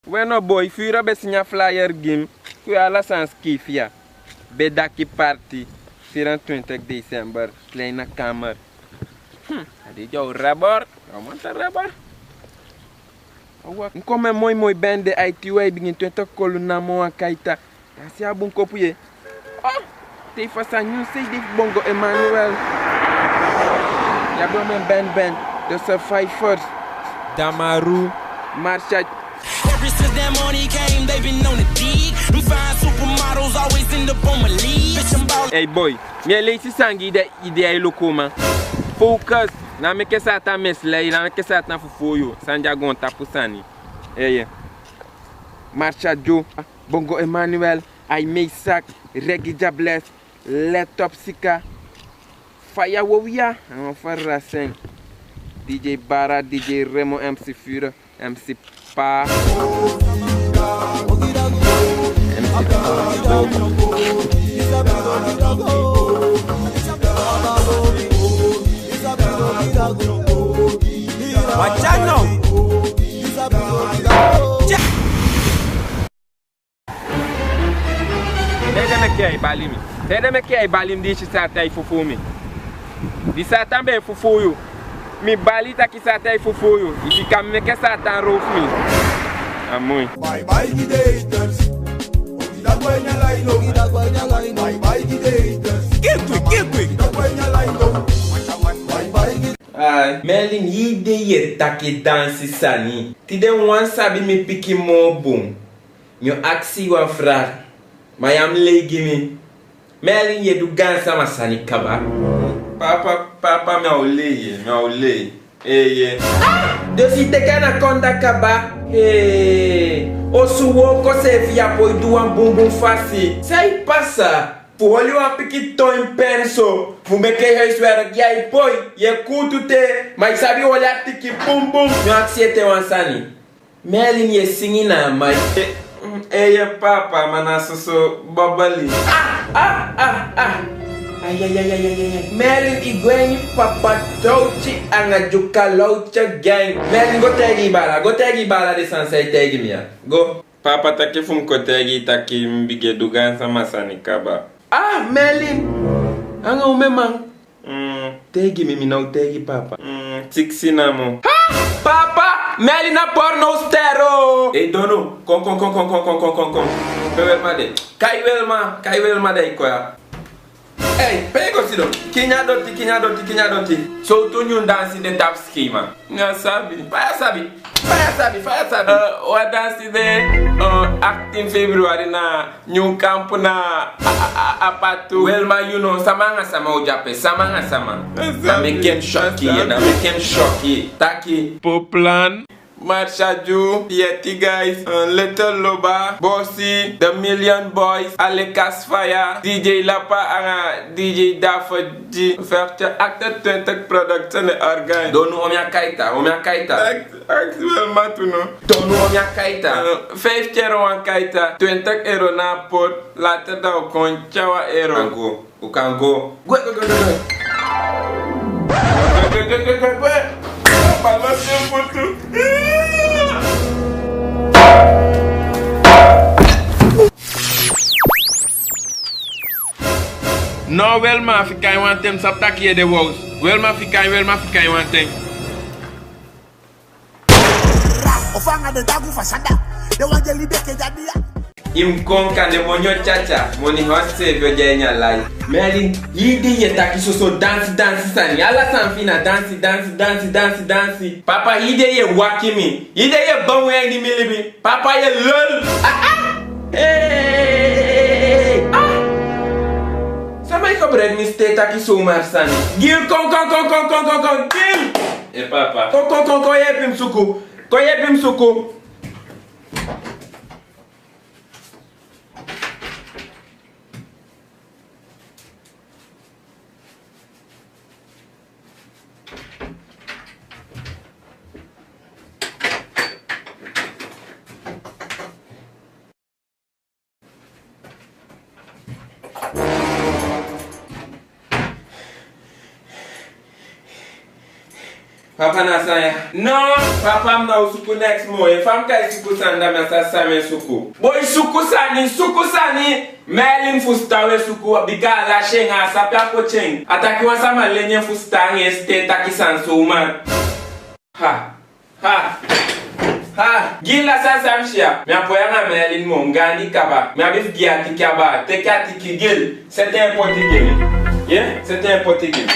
Bueno boy, fura be signa flyer game. Ku ala sans kifia. Be daki party. 24 December. Kleine kamer. Adi jou rabor. Aumenta rabor. Nkome moi bende ITY begin 20 koluna mo akaita. Kasi abun kopuye. Te fasa new say di bongo Emmanuel. Ya bro men ben. De se fight first. Damaru. Marcha. Ever since that money came, they've been on the dig. Them fine supermodels always end up on my lead. Bitch, I'm ballin'. Hey boy, me lazy sangi de idea lokoma. Focus. Na me ke sata mesle, na me ke sata fufuyo. Sanja gon tapusani. Yeah. Marcha Joe, Bongo Emmanuel, I make sack, Reggie Jables, Let Up Sika, Fire Wowia, and Farra Sing. DJ Bara, DJ Remo, MC Führer, MC Pa. Watch out now. Tede me ke balim di chi sata fufu mi. Di sata be fufu yo. Mi bali ta ki sata fufu yo. Ifi kam me ke sata roof mi. Amoy. Bye the haters. Ogida gwenya laino. Bye the haters. Get quick. Ogida gwenya laino. Ay, Merlin yi de ye taki dansi sani. Ti de wan sabi mi piki mo boom. Myo aksi wan frar. Mayam legi mi. Merlin ye du gansa masani kaba. Papa me ole. Ye. Dosi te kana konda kaba. Osu woko se via poi duan bumbum fasi. Sai passa. Olha uma piquitão em penso. Fumei reis era que aí poi. Ye kutu te. Mas sabe olhar tiki bum bum. Meu axiete wansani. Merlin ye singina mas. Eya papa manaso so babali. Ay. Merlin igueni papa touchi angajuka loucha gang. Merlin go tegi bala de sansei tegi mia. Go. Papa taki funko tegi taki mbige dugansa masani kaba. Merlin. Anga umemang. Tegi mimi não tegi papa. Tiksinamo. Papa, Merlin na porno stero. Ei dono, kon. Kai welma dai koya. Ei, pego sido. Kinya doti. So tu nyun dansi de tap schema. Nga sabi. Faya sabi. Wa dansi de acting February na new camp na apatu. Welma you know samanga sama ojape. Na mekem shocky. Taki. Poplan. Marcha Ju, Yeti guys, Little Loba, Bossy, The Million Boys, Alekas Fire, DJ Lapa, DJ Dafa G, Vertje Actor 20 Production Organ. Donu omia kaita. Actueel matuno. Donu omia kaita. 5 keer wan kaita, 20 euro na pot, later da kon chawa euro. U kan go. Go. No, Welma fica one time sap taki de wows. Welma fica one time. Ofanga de dagu fasada. De wangeli beke jadia. Imkonka de monyo chacha, moni hoste vyo jenya lai. Merlin, yidi ye taki so dance sani. Ala sanfina dance. Papa yide ye wakimi. Yide ye bangwe ni milibi. Papa ye lol. Hey. Samay ko bread mi stay taki so marsani. Gil kon. Gil. Papa. Kon yepim suku. Papa nasanya. No, papa mna usuku next mo. Fam kai suku sanda masa same suku. Boy suku sani. Melin fustawe suku biga la shenga sapya ko cheng. Ataki wasama lenye fustange este takisan so man. Ha. Gila sasa mshia. Mi apoyanga Melin mo ngandi kaba. Mi abif giati kaba. Tekati kigil. C'était un potigil. Yeah, c'était un potigil.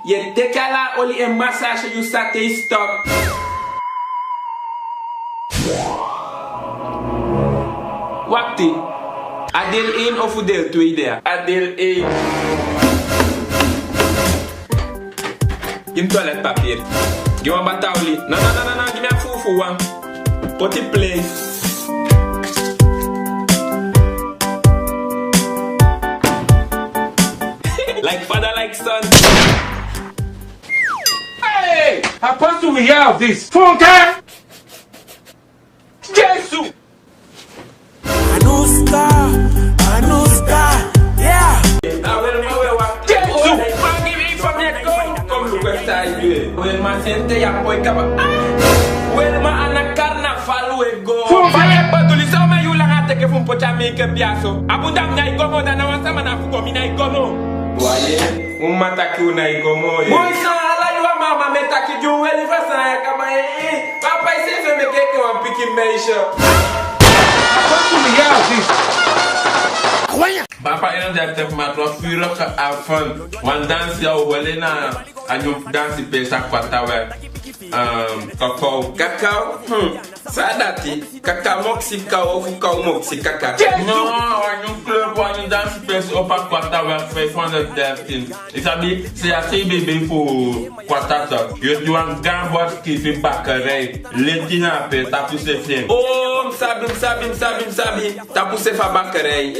Ye tekala oli en massage you sate stop. Wakti. Adel 1 of Adel 2 there? Adel 1. Give me toilet papier. Give me batauli. No. Give me a fufu one. Put it place. Like father, like son. Hey! How supposed to we hear of this? Funke! Jesus! Anuska! Yeah! Jesus! Man, give me from here, come look where side you. Well, man, sente ya boy kaba. Well, man, ana carnaval we go. Funke! Batuli sa ma yu lang ate ke fun pocha make biaso. Abundam na ikomo da na wansa mana fuko mi na ikomo. Waye, mataki una ikomo. Boy, sa mama metaki juu weli fasa ya kama papa isefe mekeke wa piki meisha. Papa ina jarte matwa furo ka afan. Wan dansi ya wele na anyo dansi pesa kwa tawe. Kakao. Sadati. Kakao moksi kao fukao moksi kaka. No, anyo club anyo dansi pesa opa kwa tawe fe fwanda dertin. Isabi se ase bebe fo kwa tata. Yo duan gambot ki fi bakare. Letina pe tapu se fien. Oh, msabi. Tapu se fa bakare.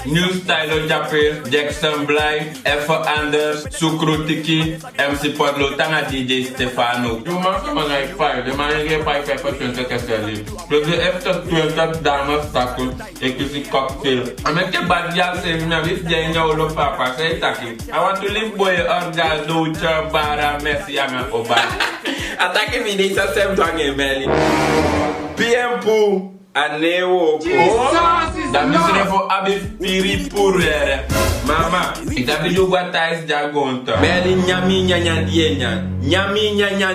New Style Japé, Jackson Bly, F. Anders, Sukrutiki, MC Podlo, Tanga DJ Stefano. You must have like 5, the man get 5 20 Castelli. Plus the F20 Damas Taco, a kissy cocktail. I make a bad girl say, now this day, no, look, papa, say, Taki. I want to live boy, Orga, Lucha, Bara, Messi, and Oba. Attacking me, this is the same Melly. PM Poo. Anewo da misre fo abi piri purere mama itabi jogwa tais jagonta meli nyami nyanya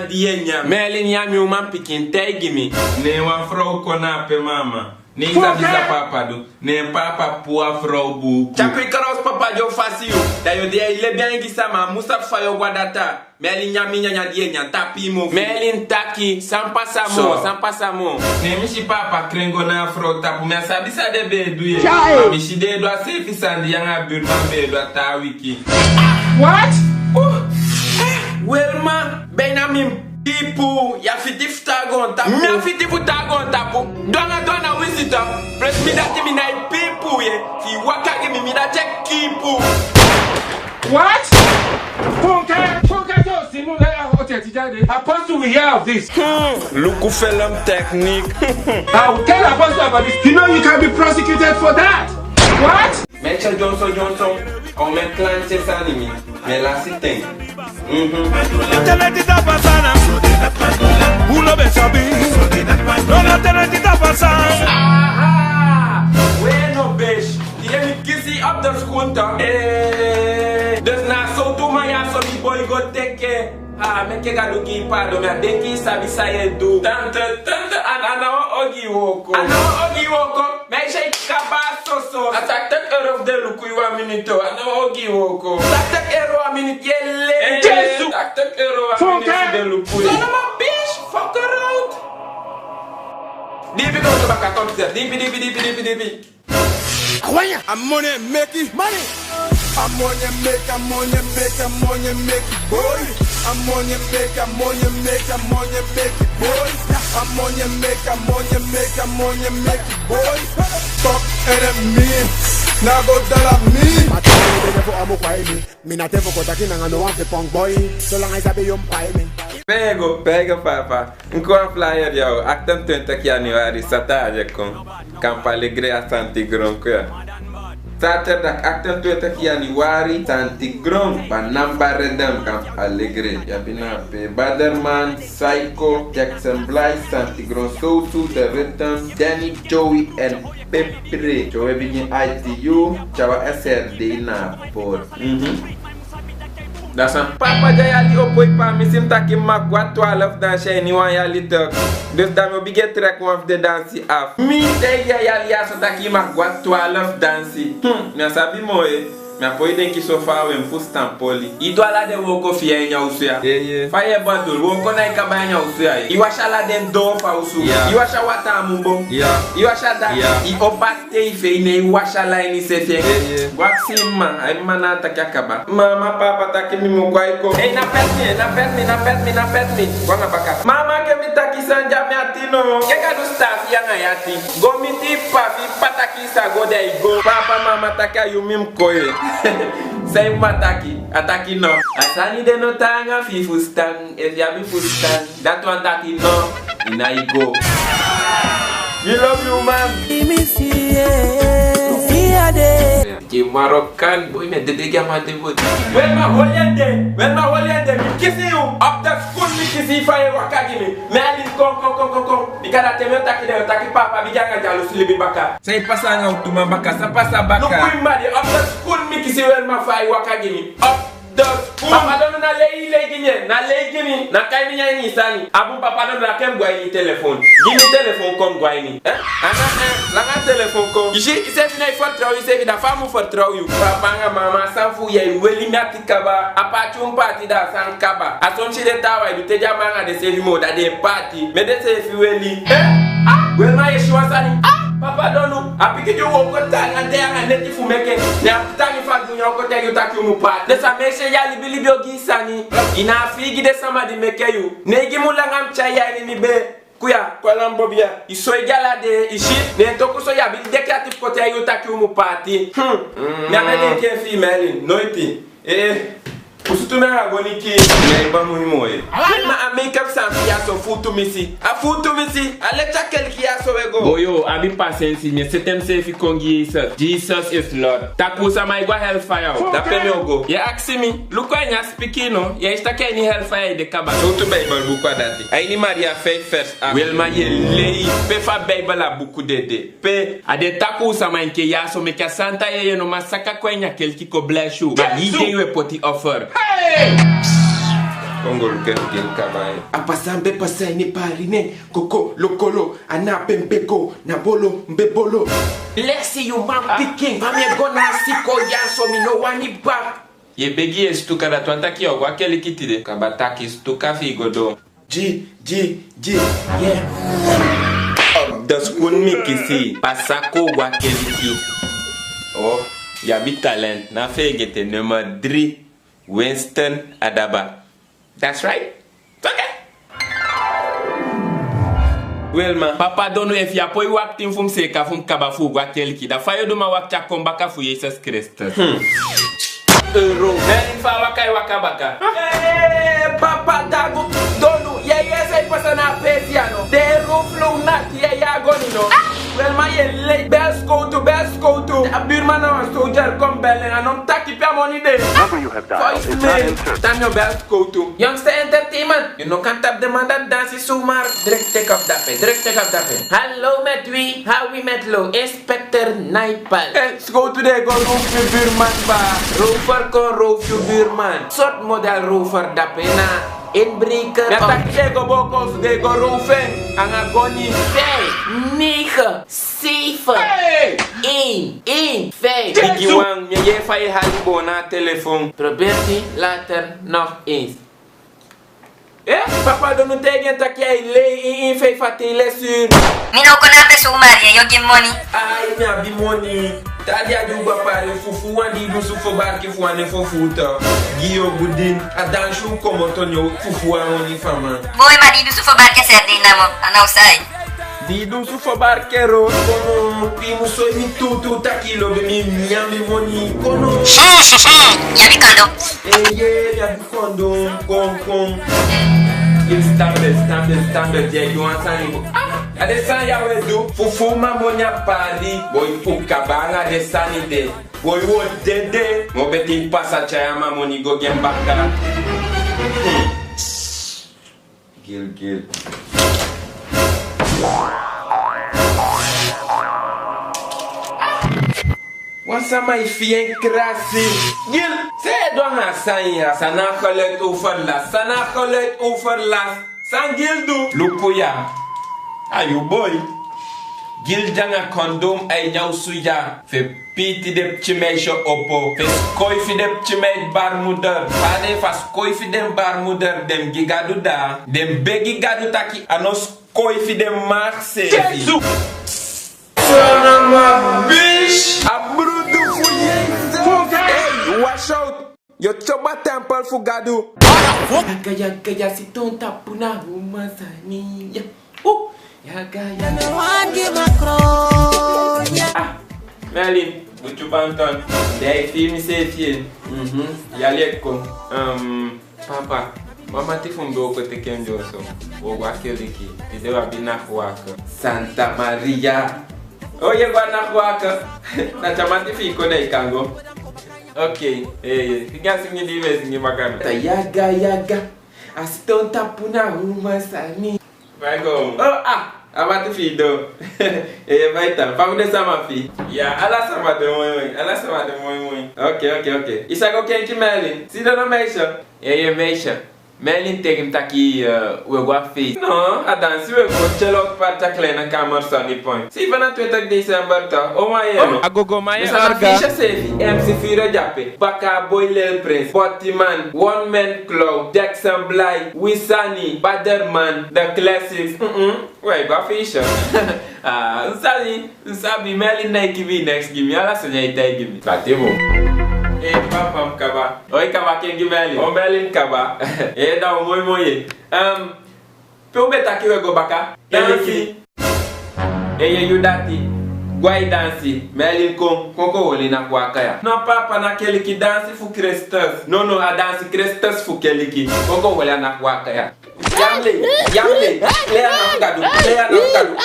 dienya meli nyami uma pikin tegimi ne wa fro kona pe mama ni zabisa papa do ne papa pour fro bu chapi karos papa jo fasio da yo de ile bien gisama Mustafa yo guadata meli nyami nyanya dienya tapi mo meli ntaki sans passamo ne mishi papa krengo na fro tapu me sabisa de bedu ye mishi de do asefi sandi yanga burman be do ta wiki. What? Welma benamim people ya fitif tagon tapu me fitif tagon tapu dona wisita press me that me na people ye fi waka give me that check people. What? Funke to sinu la hotel tijade. Apostle we hear of this. Look film technique. I will tell Apostle about this. You know you can be prosecuted for that. What? Mention Johnson or men clan Chesanimi. Me la sitting. Internet está pasando. Uno be sabi. No la internet está pasando. Aha! Bueno, bitch. Tiene que see up the scooter. There's not so too many so the boy go take care. ke ga do ki palo me den ki sabi sa ye do. Tante ana ogi woko. Ana ogi woko. Me je kabaso so. Atak euro de lu ku wa minute. Ana ogi woko. Tak euro a minute yelle. Jesus. Tak euro a minute de lu ku. Son of a bitch. Fuck around. Dibi go to baka come there. Dibi. I'm money make it money. I'm money make it, boy. I'm money make it, boy. I'm money make it, boy. Fuck enemy, now go tell me. Me not ever go taking and no one the punk boy. So long as I be me. Pega papa. Encore flyer yo. Actem 20 januari saturday com. Campo Alegre a Santigron quoi. Saturday actem 20 januari Santigron Banamba Redem Campo Alegre. Yabina pe Baderman, Psycho, Jackson Blythe, Santigron Sousu, The Rhythm, Danny, Joey and Pepre. Joey begin ITU, Chawa SRD na por. That's it. Papa jaya li opoi pa misim taki magwa 12 dan shiny wan ya li tok. Dus dan we bige trek one of the dansi af. Mi te ya li aso taki magwa 12 dansi. Mi sabi mo mi apoy den ki sofa we mfustan poli. Idwa la de woko fiye nya usuya. Faye bandul woko na ikaba nya usuya. Iwasha la den do fa usu. Iwasha wata mumbo. Iwasha da. I opate ife ine iwasha la ini sefe. Waxima ay mana takakaba. Mama papa taki mimo kwa iko. Hey na pet me. Wana baka. Mama ke mi taki sanja mi atino. Keka du staff yang ayati. Go mi ti papi pataki sa go de go. Papa mama taka yu mim koye. Say ataki no. Asani de no tanga fi fustan. If ya bi fustan. That one taki no. Ina igo. We love you man. Ki Moroccan boy me de gamante boy. When my Hollyande, me kissing you up the school me kissing fire wakagi me. Me ali kom. Bikara teme taki papa biganga jalo silibi baka. Say pasanga utuma baka, sa pasa baka. No kui madi up the school me kissing when my fire wakagi me. Up the school. Papa don't na legi na kai mi nyani sani. Abu papa don't na kem gwa ni telephone. Give me telephone kom gwa ni. Langa telephone kom. Ishi ise na fortrau ise da famu fortrau you. Papa nga mama sanfu ye weli mati kaba. Apa chumpati da san kaba. Asonchi de tawa du teja manga de sevi mo da de party. Me de sevi weli. Well ma yeshua sani. Papa don't know. Apiki jo woko tanga de anga neti fumeke. Na tangi fadu nyoko te yu taki mu pat. Desa meshe ya libi ogi sani. Ina figi de sama di meke yu. Negi mulanga mchaya ni be. Kuya, kwa lambobia. Iso igala de ishi. Ne toko so ya bil dekratif kote yu taki mu party. Nyame de ke female noiti. Usutume agoni ki yaiba muhimoye. Ma make up some so futu misi. A futu misi. A lecha kelki aso wego. Boyo, abi pasensi me setem se fi kongi Jesus. Jesus is Lord. Takusa ma igwa hellfire. Da peme ogo. Ye aksi mi. Luko enya speaking no. Ye istake ni hellfire de kaba. So to Bible buku adati. Aini Maria faith first. Wel ma ye lei. Pe fa Bible a buku dede. Pe ade takusa ma inke yaso me ka santa ye no masaka kwenya kelki ko bless you. Ma hide we poti offer. Kongol kel kabaye. Apasambe pasay ni parine. Koko lokolo. Ana pempeko. Nabolo mbebolo. Lexi you man picking. Pame gona siko yaso mi no wani back. Ye begi estuka da tuanta ki ogwa keli kitide. Kabataki stuka figodo. G. Yeah. The school mi kisi. Pasako gwa keli ki. Oh. Yabi talent. Na fegete number 3. Winston Adaba. That's right. Okay. Well man, papa don't know if you apoy waktin fum seka fum kaba fu wakel ki da fayo do ma wakta kombaka fu Jesus Christ. Euro. Den fa wakai wakabaka. Papa dago donu ye say persona pesiano. De ruflo nat ye ya gonino. Well my ye bells go to a birman or soldier come bell and I'm taki pe money day. Number you have dialed is not in service. Time your bells go to Youngster Entertainment. You know can't tap the man that dances sumar. Direct take up that pen. Hello Metwi, how we met low Inspector Naipal. Let's go today go roof your birman ba. Roofer con roof your birman. Sort model roofer da pena. Inbreker. Ja tak chego bokos de go roefen. Ang agoni. 5, 9, 7, 1, 5. Igiwang, je fa je halibo na telefoon. Probeert u later nog eens. Papa don't tegen dat jij in 5 lesuur. Mino ko na peso Maria, yo give money. Ai, minha bimoni. Tadi ada uba pare fufu wandi do sufo barki fu ane fofuta. Gio budin, adan shu komotonyo fufu ani fama. Boy marido su fobar que sardina mo, anaw sai. Di do sufo barkero kono pimu so mi tutu takilo be mi nyami moni kono. Ya mi kando. Ya kondo kon. Standard, yeah, you want something? Adesan ya wedo, fufu mamonya pari, boy ukabanga adesani de, boy wo dede, mo beti pasa chaya mamoni go gen baka. Gil. Wasa mai fien krasi. Gil, se do ha sanya, sana khalet overlas. San gil do. Lupuya. Ayu boy. Gil janga kondom ay nyaw suya. Fe piti de chimesho opo. Fe skoi fi de chimej barmuder. Pade fa skoi fi dem barmuder dem gigadu da. Dem begi gadu taki anos skoi fi dem marse. Jesus. Son of a bitch. Abrudu fu Jesus. Hey, watch out. Yo coba temple fu gadu. Yaga si tonta puna rumah sani. Yaga. Merlin, bucu banton. Dai film sefie. Yaleko. Papa, mama ti fumbe ko te kenjo so. O wa keliki. Ide wa bina waka. Santa Maria. Oye gwa na waka. Na chamati fi ko dai kango. Okay, fica assim de vez em bacana. Yaga. Aston tapuna rumah sani. Vai go. Abate fido. Vai tá. Vamos descer ma fi. Ya, ala sama de moi. Okay. Isso é quem que Merlin. Se não mexa. Mexa. Merlin tem aqui o guafi. Não, a dança o chelo para kleina camera só ni point. Se vai na 30 de dezembro tá. O maio. Agogo maio arga. Ficha save. MC Fira Jape. Baka Boy Lil Prince. Botiman. One Man Club. Jackson Bly. Wisani. Baderman. The Classics. Ué, guaficha. Sabe Merlin na equipe next game. Ela sonha ita game. Bateu. Papa mkaba. Oi kaba kengi Merlin. O Merlin kaba. Da o moi. Peu beta ki wego baka. Dansi. Yudati. Guai dansi. Merlin konko wole na kwa kaya. No papa na keliki dansi fu Crestas. No a dansi Crestas fu keliki. Konko wole na kwa kaya. Yamle. Lea na fugadu.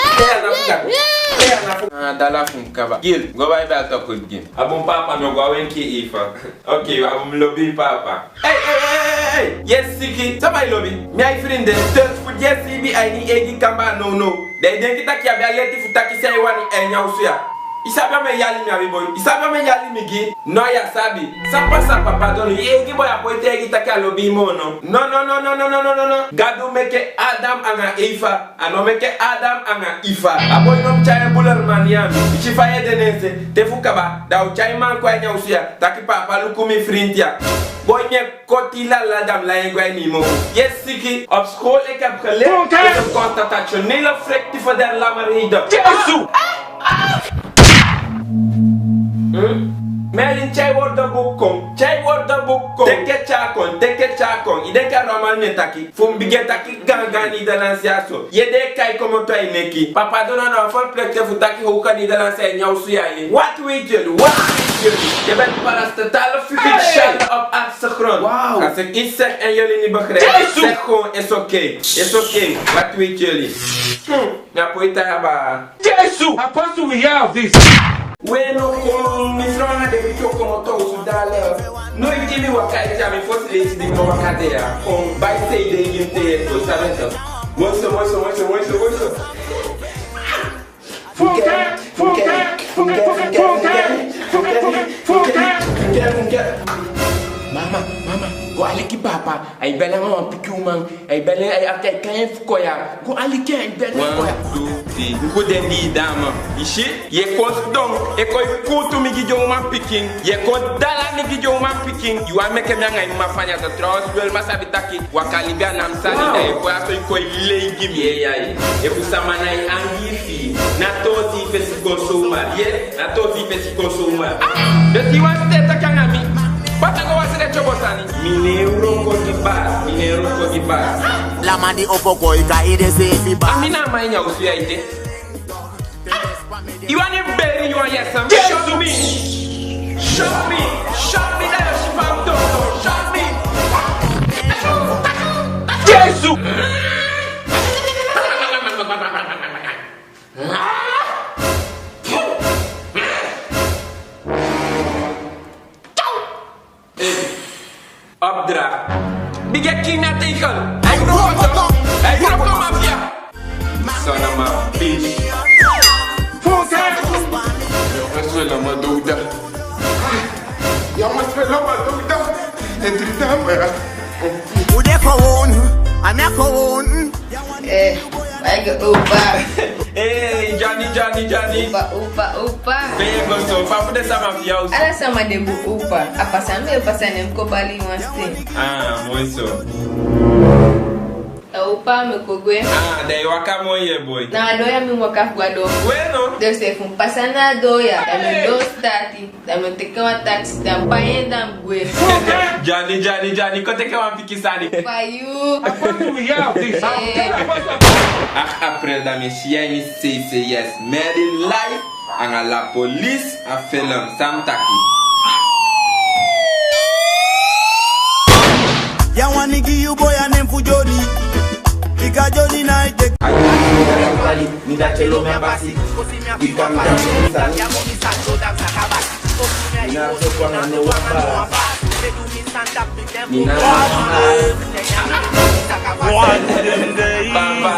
Dala fun kaba. Gil, go by belt up with Gil. Abum papa no go wenki ifa. Okay, abum lobby papa. Hey. Yes, Siki. Somebody lobby. Me I friend them. Tell for yes, CB I need egi kamba no. They denk kita kia bialeti futaki say wani enya usuya. Isabe me yali mi abi boy. Isabe me yali mi gi. No ya sabi. Sapa pardon. Egi boy apoite egi taki lobby mono. No. Gadu meke Adam anga Eva. Ano meke Adam anga Ifa. Aboy nom chaye bular maniam. Ichifa edenese. Tefu kaba. Da uchai man kwa enya usuya. Taki papa lukumi frintia. Boy nye koti la dam la engwa ni mo. Yes Siki. Op school ik heb geleerd. Is een constatationele fractie van der lammerheden. Jesu! Merlin chai worden boekkom. Teke chakon. Ide ka normal netaki. Fum bigetaki ganga ni dalansia so. Yede kai komo to ineki. Papa dona na fol plekte futaki hoka ni dalansia nyausu ya ye. What we do? Je bent parastatale fiction op achtergrond. Wow. Als ik iets zeg en jullie niet begrijpen, zeg gewoon is oké. Wat weet jullie? Ja, poeta haba. Jesus! How possible we have this? Bueno, mi frona de bicho como todo sudale. No ikimi wakai ya mi first lady de no wakadea. By say de yinte to sabenta. Moço. Mama. Go aliki papa, ay belen on piku man, ay belen ay atay kayen fukoya. Go aliki ay belen fukoya. 1, 2, 3. Go den di dama. Ishi, ye kon dong, e koy kutu mi gijo man picking. Ye kon dala mi gijo man picking. You are make me ngai ma fanya ta transwell masabitaki. Wakalibia nam sani da e ko aso koy legi mi yai. E kusama na angi fi. Na tozi fesi konsuma, ye? Na tozi fesi konsuma. De ti wan steta kangami. Patango wasire chobosani. Minero ko di bas. La mandi opoko ika ide se fi ba. Amina mainya usuya ide. You want it better, you want yes some. Show me that you found out. Show me. Jesus. Opdracht. Big kina teken. Hey, kom af hier. Son of my bitch. Jongens willen me doden. Ude gewoon, ame gewoon. Like opa. Hey, Johnny. Opa. Venha, gostou. Papo dessa mafia. Ala sama debu opa. Apa sambil pasanem ko bali once. Ah, muito. Opa me kogwe. Ah, daí o acamoye, boy. Na doya mi waka guado. Bueno. Deu se fun pasana doya. Dame dos tati. Dame teke uma taxi. Dame payen dame gwe. Johnny. Quanto é que é uma piquisani? Payu. How do we have this? Aprenda me chieni say yes. Made in life. Anga la police a film Sam Taki. Ya wani gi you boy a name for Johnny. Ika Johnny na ite. Ni da chelo me basi. Ika mi da chelo. Nina so kwa ne wamba. Nina. Papa.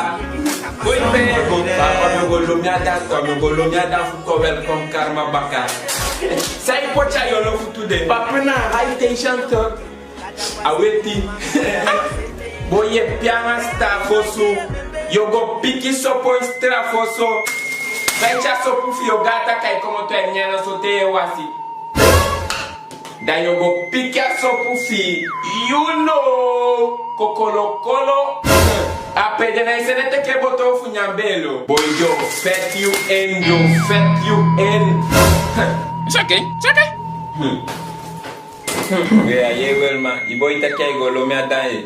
Oi pego. Papa me golomia dan fuko welcome karma baka. Sai pocha yo lo futu de. Papa na high tension talk. Aweti. Boye pianga stafoso. Yo go piki sopo strafoso. Vencha sopo fio gata kai como tu nyana so te wasi. Dan yo go piki sopo fi. You know kokolo. Apede na isene te ke boto funyambelo. Boy yo fet you in. Chake. Yeah, Welma. Iboy ta kay go lo mi adaye.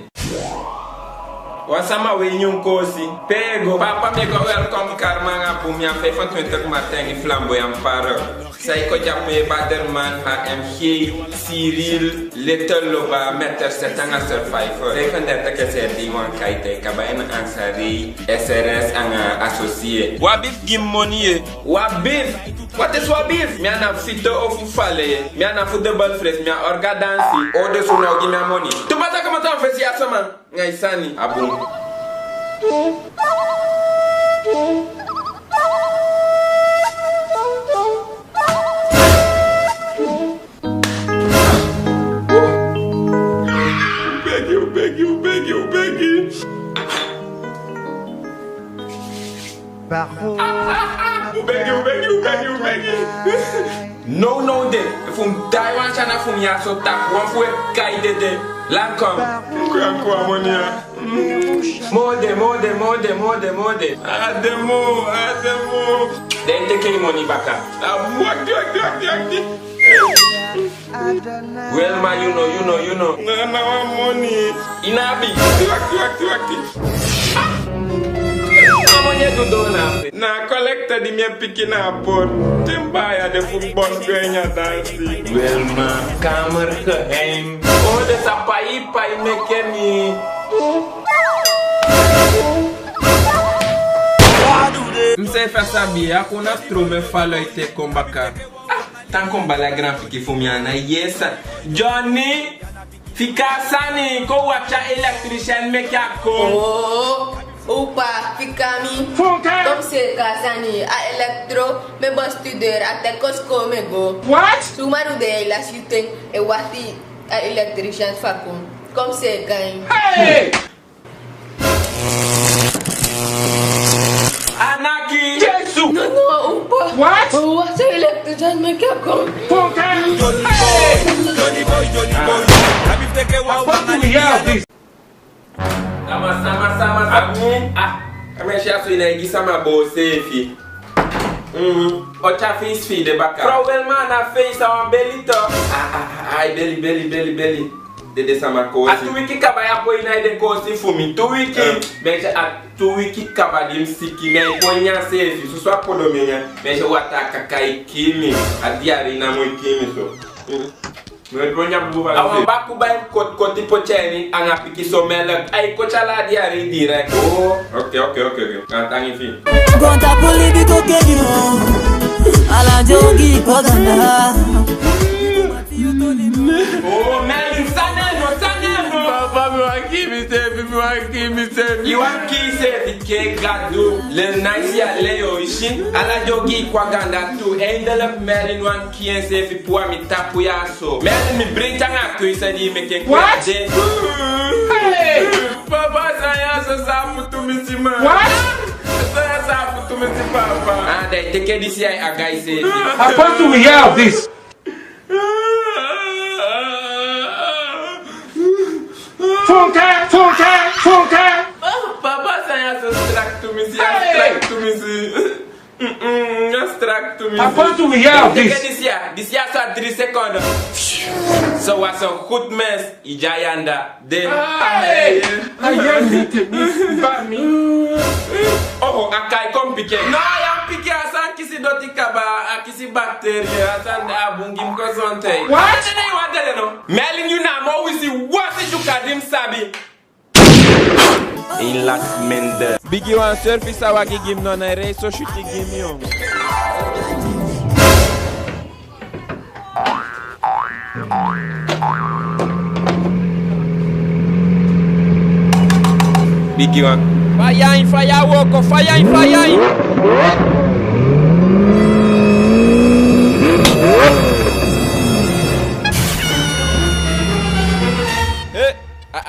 Wasama we nyum kosi. Pego. Papa me go welcome karma nga pou mi an fe fan 20 matin i flamboyant para. Sai ko jamme Baderman AMG Cyril Little Loba Meter Setanga Survivor. Sai kan detta ke se di wan kaite kabaina ansari SRS anga associé. Wabif gim money. Wabif. What is wabif? Mi ana fito of fale. Mi ana fu double fresh mi orga dansi. O de so no gi mi money. Tu bata kama ta fesi asama. Ngai sani abun. Beg you. Beg you. No, de. Fum Taiwan chana fum ya so tap. Wan fwe kai de. Lankom. Kwa monia. Mode. Ademo. Then take money back. Well, ma, you know. No money. Inabi. Na collector di mia pikina por. Timbaya de football gwenya dansi. Well, ma, kamer geheim. Oh, de sapai mekeni. Mse fasabi, akuna strume falo ite kombaka. Tan kombala gran fiki fumiana. Yes, Johnny. Fika sani ko wacha electrician mekako. Oh. Opa, fica mi. Comme c'est Kasani, a electro, me bon studer, a te kosko me go. What? Sumaru de la shooting, e wati a electrician fakum. Comme c'est gagne. Hey! Anaki! Jesus! Non, non, ou pas. What? Oh, what are you like to just make a come? Hey! Johnny boy, How far do we have this? Sama. Amesha so ina igisa mabo safe. Ocha face feed the back. Problem man na face our belly to. Belly. De sama ko. A 2 wiki kaba ya po ina de ko si fumi. 2 wiki. Mecha a 2 wiki kaba dim siki me ko nya safe. So so apodo me nya. Mecha wata kakai kimi. A diari na mo kimi so. Awan baku bay koti pocheni anga piki somela ay ko chala diari direct. Oh, okay. Kantangi fi. Gonta poli di kokedio. Ala jogi kodanda. Oh, man, saneno. Papa, me want keep me safe. You want keep safe, ke gadu. Le nice ya leo ishi. Ala jogi kwa ganda tu. Endelop Merlin wan kien safe pour mi tapu ya so. Merlin mi bring tanga ku isa di me ken. What? Hey! Papa saya so sapu tu mi si man. What? Saya sapu tu mi si papa. Ah, they take this ya agai safe. How far do we have this? Funke! Papa saya so strike to me si. How far do we have this? This year so 3 seconds. So what's a good mess? Ijayanda. Then oh, akai come pique. No, I am pique asan kisi doti kaba, akisi bacteria, asan abungim ko zonte. What? Melin you na mo we see what you kadim sabi. In last mende. Biggie wan surface awa gigim no na race so shooting game yo. Biggie wan fire walk, fire.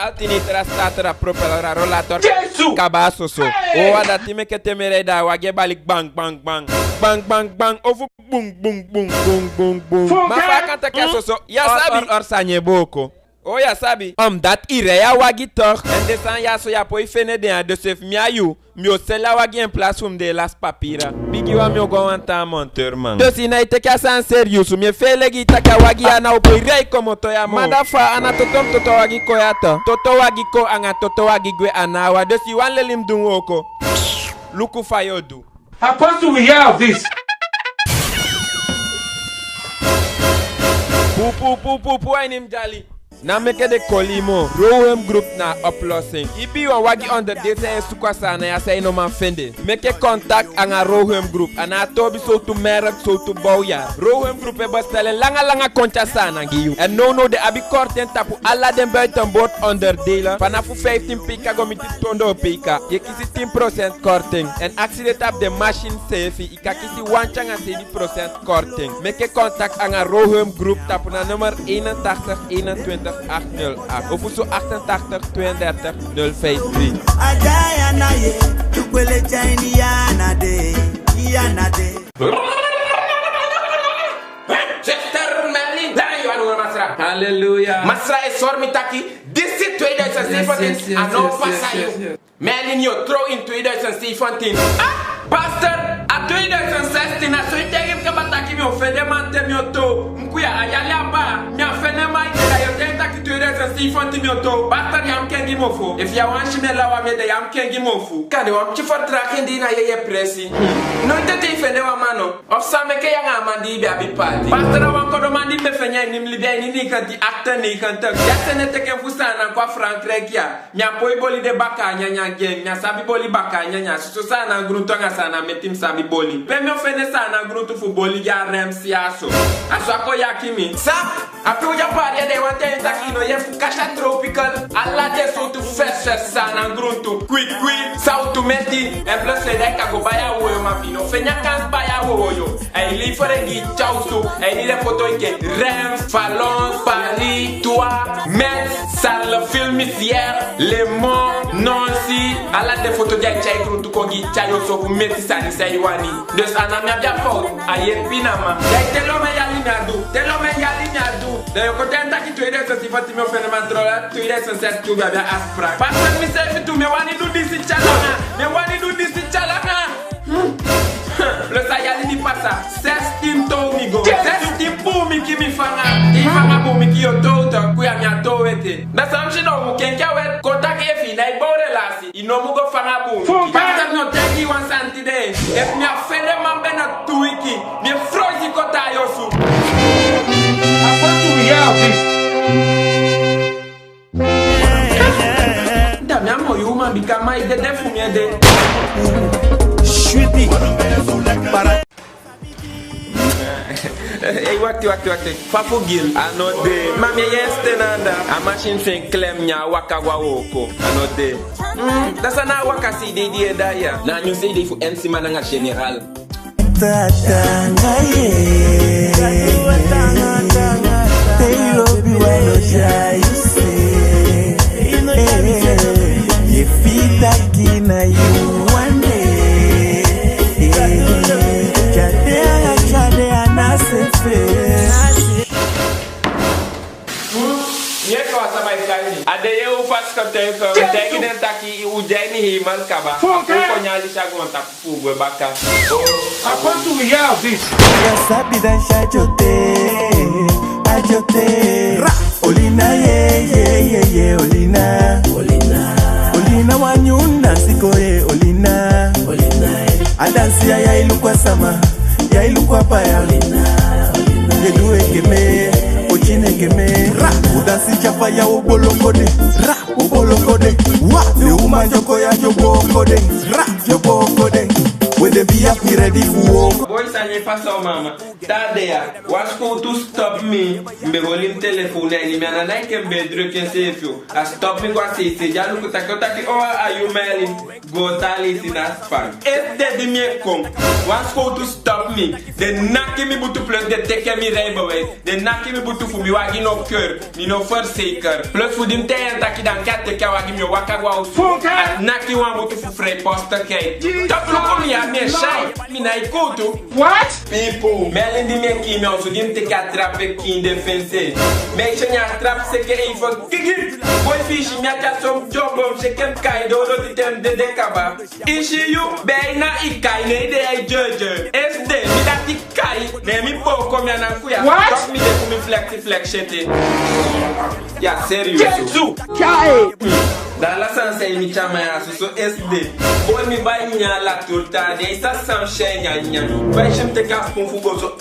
Altini trastatra propeller rollator cabaço so. O ada time que temere da wage balik bang. Ovo boom. Ma fa kanta que so. Ya sabi orsanye boko. Oh ya sabi. Dat ireya wagi toch. En desan ya so ya poi fene de de sef miayu. Mio sela wagi en place de las papira. Bigi wa mio go anta monteur man. Dosi na ite ka san serious. Mi felegi taka wagi ana opoi rei como to ya mo. Madafa ana totom toto wagi ko yato. Toto wagi ko anga toto wagi gwe anawa. Dosi wan lelim dun woko. Luku fayodu. How far do we have this? Pu ainim jali. Na meke de kolimo, Rohem Group na oplossing. Ibi wan wagi onder deze sukwasa na ya say no man fende. Meke contact anga Rohem Group. Ana tobi so tu merk so tu bouya. Rohem Group e bestellen langa koncha sana giyu. En no de abi korten tapu alla den buitenboord onderdelen. Vanaf 15 pk gomiti tondo pk. Je kisi 10% korting. En actie de tap de machine safe. Ika kisi wanchanga 7% korting. Meke contact anga Rohem Group tapu na nummer 81 21 808 of zo 88 32 053. Ajayanaye, tukwele chaini yanade. Chester Merlin, daar je aan Masra. Halleluja. Masra is sormitaki. This is 2017 and no passayo. Merlin you throw in 2017. Pastor, a 2016 a so itegi kabataki mi ofende mante mi oto. Mkuya ayale aba. Mi ofende maite da yote taki 2017 mi oto. Pastor yam kengi mofu. If ya wan shimela wa me de yam kengi mofu. Kani wa chifortra kendi na yeye presi. No itete ifende wa mano. Of sameke yang amandi bi abi party. Pastor wan kodo mandi me fenya ni mlibia ni kanti actor ni kanta. Ya sene teke fusana kwa Frank Rekia. Nya poi boli de baka nya game. Nya sabi boli baka nya so sana grunto nga sana metim sabi boli. Pe me ofende sana grunto fu boli ya remsi aso. Aso ako yakimi. Sap. Api uja pari de wante intakino ye fu kasha tropical. Alla de so tu fresh sana grunto. Quick sautu meti en plus le dai ka go baya wo yo ma fino fenya kan baya wo yo ai li fore gi chausu ai ni le photo ke Reims, Valence, Paris, toi, Metz, salle filmicière, Le Mans, Nancy, ala de photo dia chai gruntu ko gi chayo so ku meti sani sai wani dus anami abia fault aye pinama dai telo me yali nyadu de ko tenta ki tu ide so sifati me fene mandrola tu ide so set tu bia aspra pas mi se tu me wani du disi chalana le sayali ni pasa sestim to mi go sestim pou mi ki mi fanga i fanga pou mi ki yo to ku ya mi ato wete na sam shi no mu kenka wet kontak e fi na i bore lasi i no mu go fanga pou mi ka no tegi 1 santi de e mi afende mambe na tuiki mi frozi kota yosu I want to hear this. da mi amo yuma bikama ide defu mi de Shwiti para Hey, wakti. Fafu gil. Anode. Mami yeste nanda. A machine fin klem nya waka wako. Anode. Dasa na waka si de die da ya. Na nyu se de fu MC mananga general. tatanga ye They love you when you try to say You feel that kina you one day Chade anasefe Yeko asama ikani. Ade ye ufas kateko. Tegi den taki ujeni himal kaba. Ko nyali shagu manta fugwe baka. I want to hear this. Sabi dan shajote ajote Olina ye Olina wanyuna siko ye Olina Adansi ya ilukwa sama ya ilukwa paya Yedu ekeme ochine keme Udansi chapa ya ubolongode ubolongode Wa ne umanjoko ya jobokode jobokode When they be up, me ready for war. Boys and you pass on mama. That there, what's going to stop me? Me rolling telephone and me and I can be drinking save you. I stop me what say ya look at oh are you mailing? Go tell it in a span. If they me come, what's going to stop me? They knock me but to plus they take me right away. They knock me but to for me wagi no cœur, me no forsaker. Plus for them tay antaki dan kat take wagi me waka wa knock you one but to free poster kay. Top look me me shy, me na ikutu. What? People, mailing the make email so them take a trap in defense. Make sure you trap se ke info kiki. Boy fish me a some job of se kem kai do the tem de kaba. Ishi you beina ikai ne de ai judge. SD me that ikai ne mi po come ya na kuya. Talk me de me flex shete. Yeah, serious. Jetsu. Kai. Dans la sanse mi chama ya so SD. Boy mi bay nya la tulta de sa sam shenya nya. Bay shem te gas pon fugo so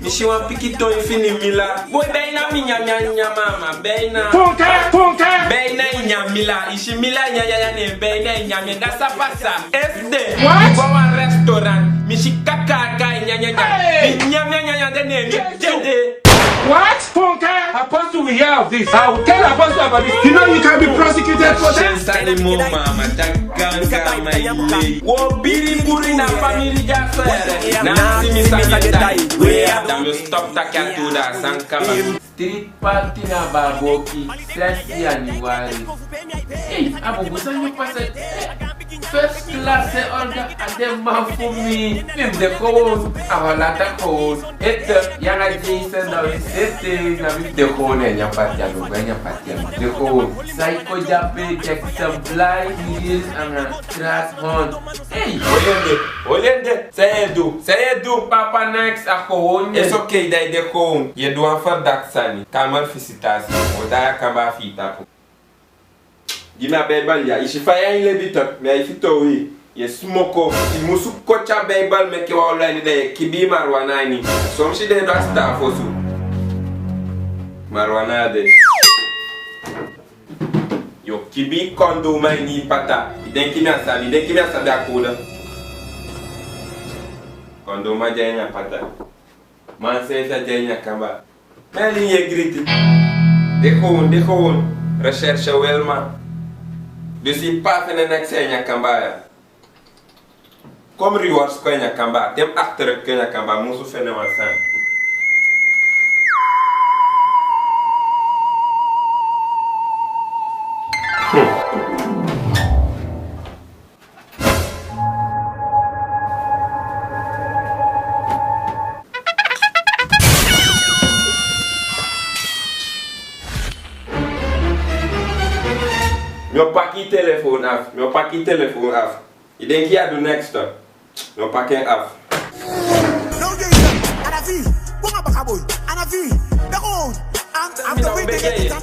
mi shi wan pikito infini mila. Boy bay na mi nya mama bay na. Punka. Bay na nya mila. Ishi mila nya ne bay na nya me da sa pasa. SD. What? Go a restaurant. Mi shi kaka nya. Mi nya de ne mi. What? Punka? Apostle, we hear of this. I will tell Apostle about this. You know you can be prosecuted for that. Wo biri buri na family ja sere. Na si mi sabi where dan we stop takia to da sankama. Street party na baboki. First January. Hey, abu busanyo pase. First class order ade man for me. Mim de code, awalata code. Et yana Jason na sete na mi de code nya patia no nya patia. De code. Psycho jape Jackson Blind Hills and Strat Hunt. Hey, Olende. Say do papa next ako. It's okay that de code. You do an for that sani. Kamar fisitasi. Oda kamba fita. Give me a Bible, yeah. If I ain't let it up, me if it away. Yes, smoko. If musu kocha Bible, make you all like the kibi marijuana ni. Some she dey do stuff also. Marijuana de. Yo kibi kondo mai ni pata. Idenki mi asabi akoda. Kondo ma jenya pata. Man se sa jenya kamba. Meli ye griti. De gewoon. Recherche Wilma. Dus die pa van de nek zijn ja kambaya. Kom rewards kwenye kamba. Tem achter kwenye kamba. Musu fene wansan. Meu paki telefoon af. Meu paki telefoon af. Je denkt ja doe next stop. Meu paki af.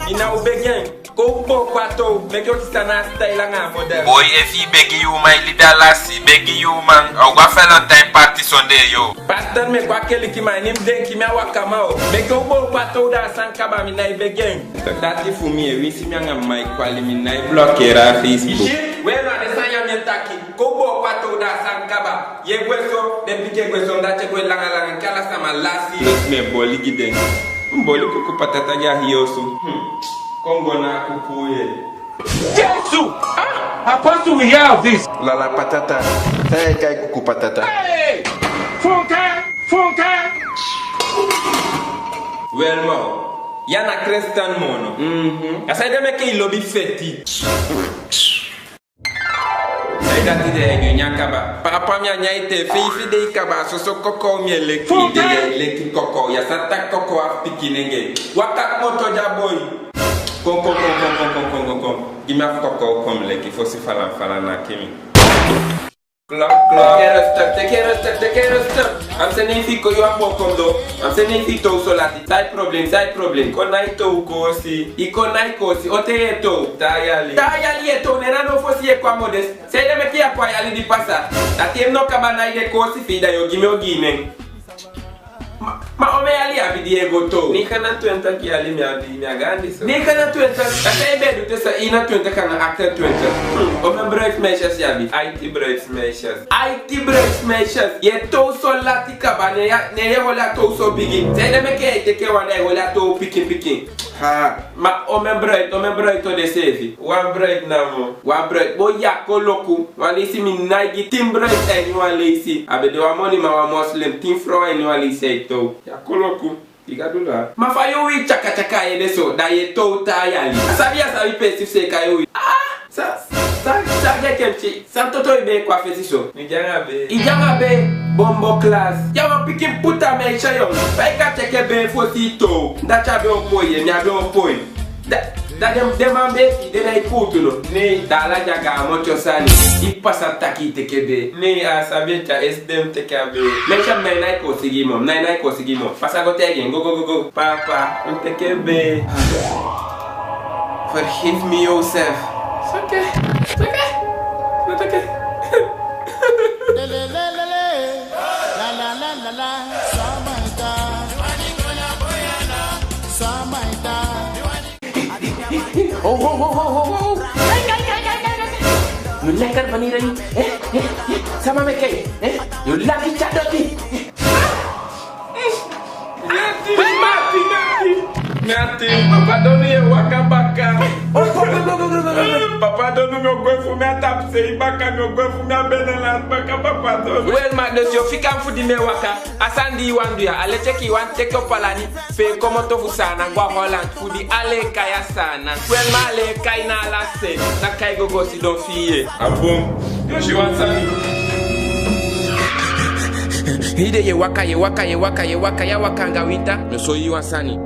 Ina ubegeng. Ko bo kwato. Make you kisana style nga model. Boy, if he beg you, my leader lassie, beg you, man. I'll go Valentine party Sunday, yo. Pastor me kwa keli ki man him denki me wakama o. Make you bo kwato da sankaba mi na ibegeng. Dati fu mi e wisi mi nga mic kwali mi na blockera Facebook. Wena de sanya mi taki. Ko bo kwato da sankaba. Ye gweso de pike gweso ndache kwe langa langa kala sama lassie. Me boli giden. Mboli kuku patata ya hiyosu. Kongo na kukuye. Jesus! Ah! Apostle, we hear of this. Lala patata. Say kai kuku patata. Hey! Funka! Funka! Well, mo. Yana Christian mono. Asa ide meke ilobi feti. Dati de nyakaba. Papa mi anyaite fi de ikaba so koko mi eleki koko ya sata koko afikinenge. Waka moto ja boy. Kom. Give me a koko kom leki fosi fala na kimi. Clock. Take care of stuff. I'm saying if you are welcome though. I'm saying if you so lati. Side problem. Konai to kosi. Ikonai kosi. Ote eto. Tayali eto. Nena no fosi e kwa modest. Say them kia kwa yali di pasa. Tati no kabana ide kosi fida yo gime. Ma ome ali abidi ego to. Ni kana tuenta ki ali mi agandi so. Ni kana tuenta. Asa ebe do tesa ina tuenta kana actor tuenta. Ome break measures yabi. IT break measures. Ye to so lati kabane ya ne wala to so bigi. Say dem ke wana wala to picking. Ha. Ma ome break to de save. One break na mo. One break bo ya koloku. Walisi mi naigi team break anyone lazy. Abede wa money ma wa Muslim team fro anyone lazy to. Ya koloku. Igadula. Ma fa yo wi chaka ye deso da ye to tayali. Sabi pesi se kayo wi. Sa kemchi. Santoto ibe kwa fesiso. Ijanga be bombo class. Ya wa pikin puta me chayo. Baika cheke be fosito. Ndacha be opoye, mi abe opoye. Da dem ambe de na iputu no. Ne dala jaga mocho sani. Ipasa taki tekebe. Ne asabeta SDM tekabe. Mecha nai ko sigimo. Pasa go tegen. Go. Papa, tekebe. Forgive me yourself. It's okay. Not okay. Oh. You like vanilla? Sama meke. You like it, Chadoti. Nati, papa donu ye wakabaka. Papa donu me gwe fu me tap se baka me gwe fu me benela baka papa donu. Well madness yo fika fu di me waka. Asandi wandu ya ale cheki wan take up palani. Fe komo to fu sana gwa Holland fu di ale kaya sana. Well ma ale kai na la se. Na kai go si don fiye. Abum. Yo shi wan sani. Hide ye waka ya wakanga winter. No so you wan sani.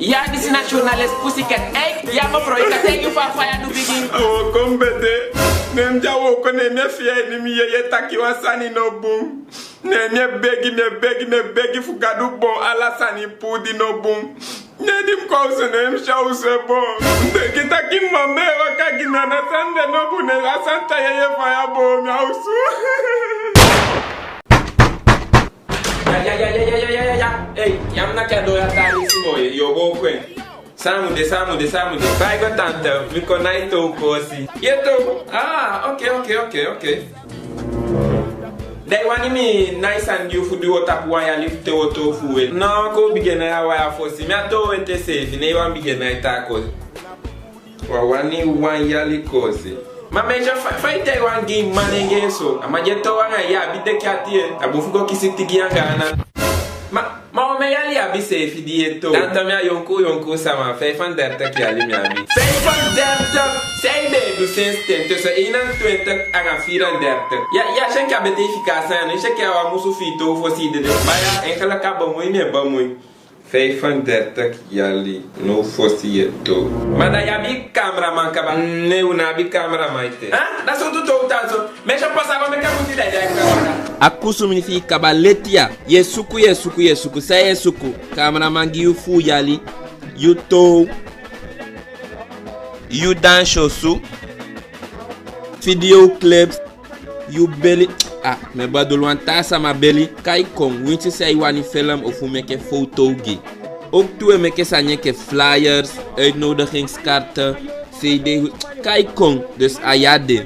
Yeah, this is nationalist pussycat. Hey, yeah, my bro, you can take you for fire to begin. Oh, come bede. Nem jawo ko ne me fie ni mi ye taki wasani no boom. Ne me begi fu gadu bon ala sani pudi no boom. Ne dim ko se nem shaw se bon. De kitaki mambe wakagi na sande no bu ne asanta ye fire bo mi ausu. Ya. Hey, yam na kado ya tali simo yo go kwen. Samude. Vai go tanta, mi konai to kosi. Yeto. Ah, okay. They want me nice and you food what up why lift the auto fuel. No, go begin na wire for si. Me to wente safe, ne wan begin na ta ko. Wawani wan yali kosi. Ma meja fight wan game manenge so. Ama jeto wan ya bide kati abufuko kisitigi angana. Ma me yali abi safe dieto. Tanta me yonku sama 35 ki ali mi abi. 35 sei de do sensitente so 21 aga 34. Ya shen ka bete eficácia, né? Che que a musu fito fosse de baia enkala acaba muito me ba muito. 35 ki ali no fosse yeto. Manda ya bi cameraman kaba ne una bi cameraman ite. Ah, da so tudo tazo. Mexa passar como é que a muito ideia ka. Akusu significa baletia. Yesuku. Say yesuku. Cameraman gi fu yali. You to. You dance shosu. Video clips. You belly. Ah, me badulwan tasa ma belly. Kai kong. Winti say wani film of make foto gi. Ook toe make sanye ke flyers, uitnodigingskaarten, CD. Kai kong. Dus ayade.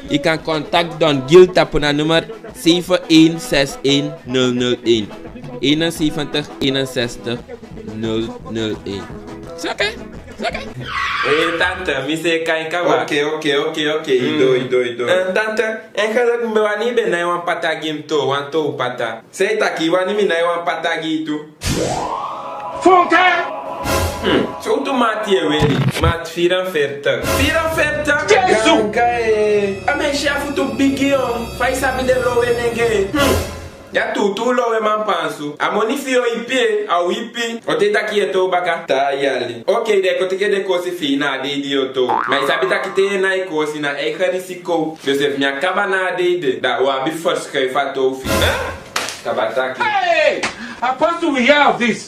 Je kan contact doen Gilt op naar nummer 7161001. 71 61 001. Is oké? Tante, mi se kai kawa. Okay. Ido. Tante, enkele mbewani be na wan patagi mto, wan to pata. Sei taki wani mi na wan patagi tu. Funke! Zo tu mati weli, mat 44. 44? Jesus! Kai. Ame chefu tu bigion, fai sabi de lowe nenge. Ya tu lowe man pansu. Amoni fio ipi, au ipi. Ote taki eto baka. Ta yali. Okay, de kotike de kosi fi na de idioto. Maar sabi taki te na ikosi na eigen risiko. Dus if mi akaba na de da wabi first schuif ato fi. Kabataki. Hey! Apostle, we hear of this.